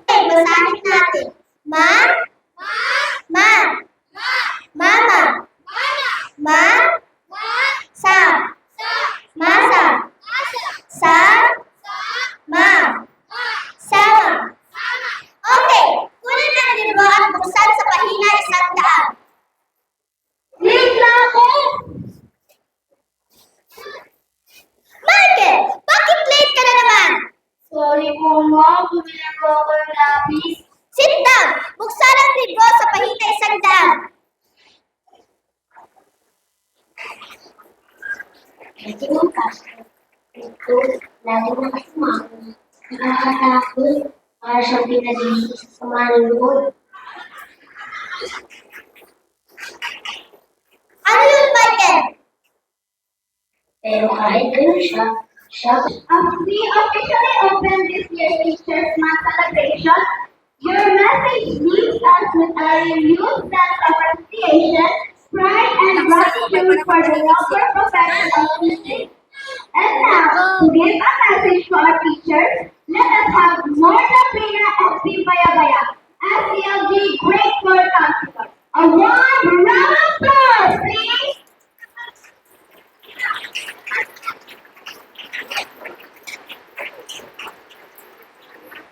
Basahin natin. Ma, ma, mama, ma, sa, masa, sa, ma, sama. Okay, kunin ang libro at buksan sa pahina 100. Late na ako! Michael, bakit late ka na naman? Sorry po, ma. Bumili po ako ng lapis. Sit down! Buksan ang libro sa pahina 100. Ito ang kaso. Ito, lagi na kasi mama. Nakakatakot. Para siyang pinagiging sa sama ng loob. Ano yun, Michael? Pero kahit ganun siya, We officially open this year's Teachers' Month celebration. Your message leaves us with a renewed sense of appreciation, pride, and gratitude for the noble profession of teaching. And now, to give a message to our teachers, let us have Morna Pina and P. Bayabaya, SCLG Grade 4 counselors. A warm round of applause, please!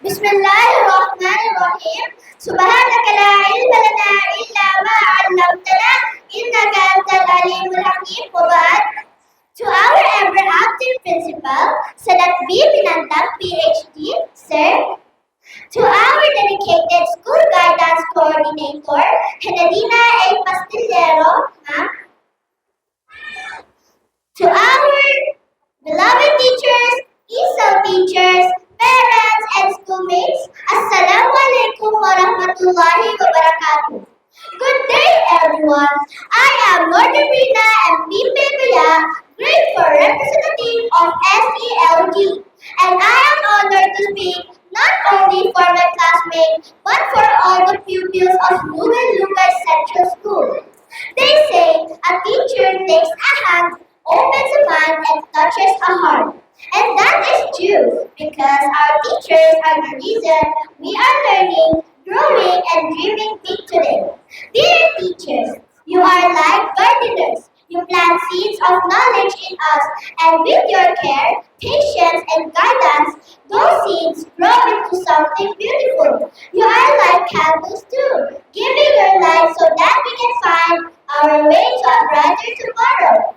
Bismillahirrahmanirrahim. Subhanaka la ilma lana illa ma 'allamtana innaka antal alimul hakim. To our ever active principal, Sadat B. Binantang, PhD, Sir. To our dedicated school guidance coordinator, Henadina A. Pastillero, Ma'am. To our beloved teachers, ESOL teachers, parents, and schoolmates, Assalamu alaikum warahmatullahi wabarakatuh. Good day, everyone. I am Nordarina and Bibaya, grade 4 representative of SELD, and I am honored to speak not only for my classmates, but for all the pupils of Lugan Lucas Central School. They say a teacher takes a hand, opens a mind, and touches a heart. And that is true, because our teachers are the reason we are learning, growing, and dreaming big today. Dear teachers, you are like gardeners. You plant seeds of knowledge in us, and with your care, patience, and guidance, those seeds grow into something beautiful. You are like candles too, giving your light so that we can find our way to a brighter tomorrow.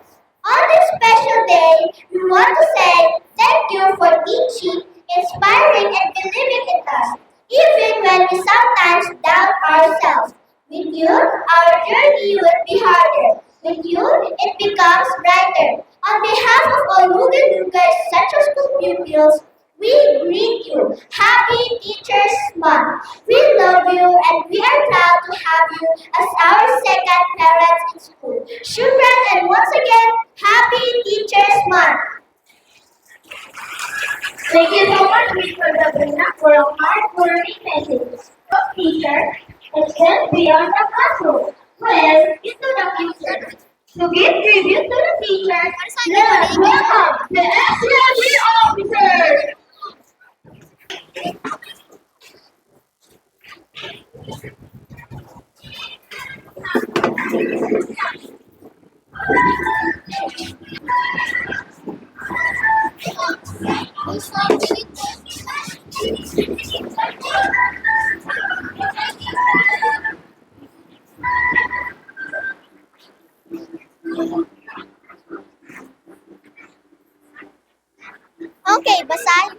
On this special day, we want to say thank you for teaching, inspiring, and believing in us, even when we sometimes doubt ourselves. With you, our journey will be harder. With you, it becomes brighter. On behalf of all Lugan Lucas Central School pupils, we greet you. Happy Teachers Month. We love you and we are proud to have you as our second parents in school. Shukran, and once again, Happy Teachers Month. Thank you so much, Mr. Dabrina, for a heartwarming message. From teacher, extend beyond the classroom. Well, into the future. To give tribute to the teacher, let us welcome the SCLG officers. Okay, basahin.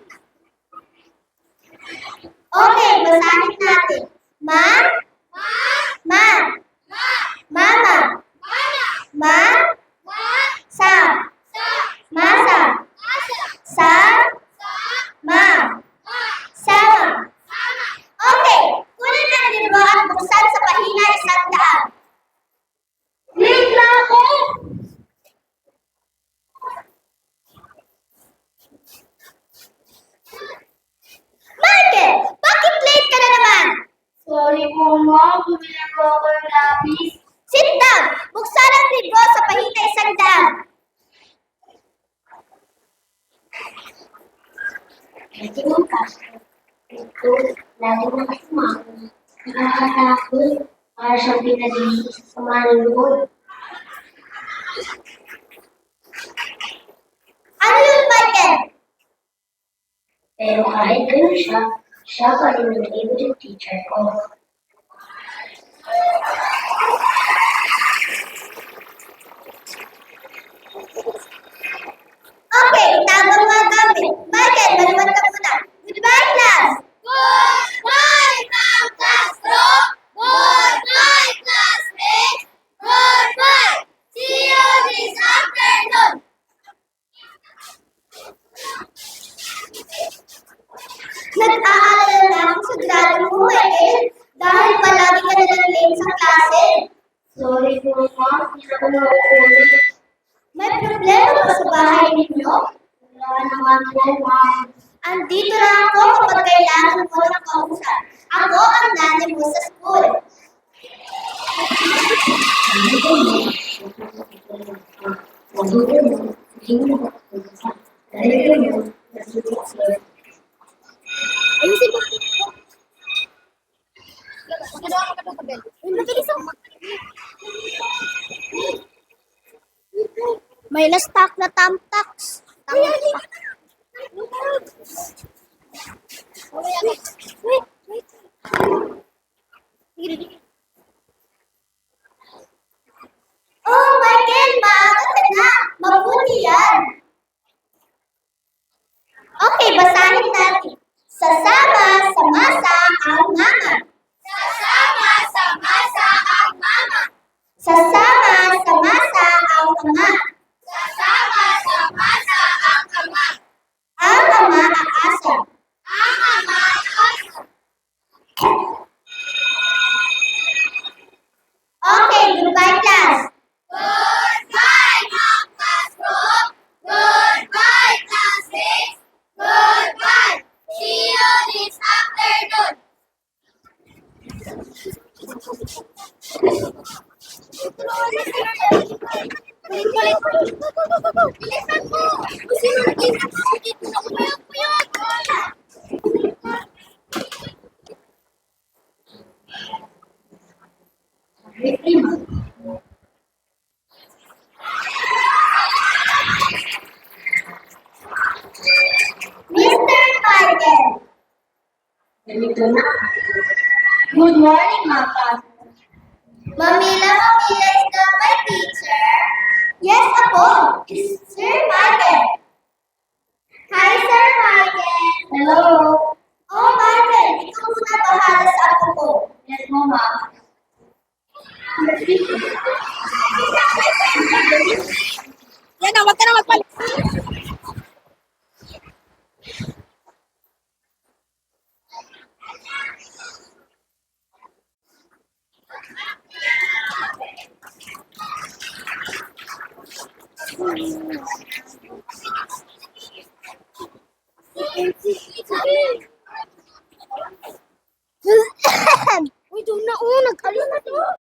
Okay, basahin natin. Ma, mama, ma, sa, masa, sa, ma, sama. Okay, kunin ang libro at buksan sa pahina 100. Late na ako! Michael, bakit late ka na naman? sorry po, ma. Bumili po ako ng lapis. Sit down! Buksan ang libro sa pahina 100. Pwede mong Castro. Ito, lagi na kasumako. Nakakatakot. Para siyang pinadito sa sama ng loob. Ano yun, Michael? Pero kahit ganun siya, siya pa rin ang favorite teacher ko. Okay, tama mga gamit. Michael, maluwan ka muna. Goodbye, class! Goodbye, Ma'am Castro! Goodbye, classmates! Goodbye! See you this afternoon! Nag-aalala na ako sa grado mo, Michael. Dahil palagi ka nalang late sa klase. Sorry po, ma'am. Hindi ko nauulit. May problema ba sa bahay ninyo? Wala naman po, ma'am. Andito lang ako kapag kailangan mo ng kausap. Ako ang nanay mo sa school. Mabuti mo, hindi mo nakakita. Dahil ganun, nasulit sa'yo. Ayusin mo. Mabilis ako. May na-stock na tamtax. Oh, Michael, maaga ka na. Mabuti yan. Okay, basahin natin. Sasama sa masa ang mama. Sasama sa masa ang mama. Sasama sa masa ang ama. Sasama sa masa ang ama. Ang ama aasa. Ang ama aasa. Okay, goodbye class. Goodbye, Ma'am Castro. Goodbye, classmates. Goodbye. See you this afternoon. Bilisan mo! Sino nag-inakit na puyog-puyog? Sabi, ma'am. Mr. Michael. Ganito na. Good morning, ma'am. Mamila is not my teacher. Yes, ako. Sir Michael. Hi, Sir Michael. Hello. Oh, Michael, ikaw muna bahala sa apo ko. Yes, mo, ma'am. Yan na, wag ka na magpal. Uy, doon na, nag-ano na to.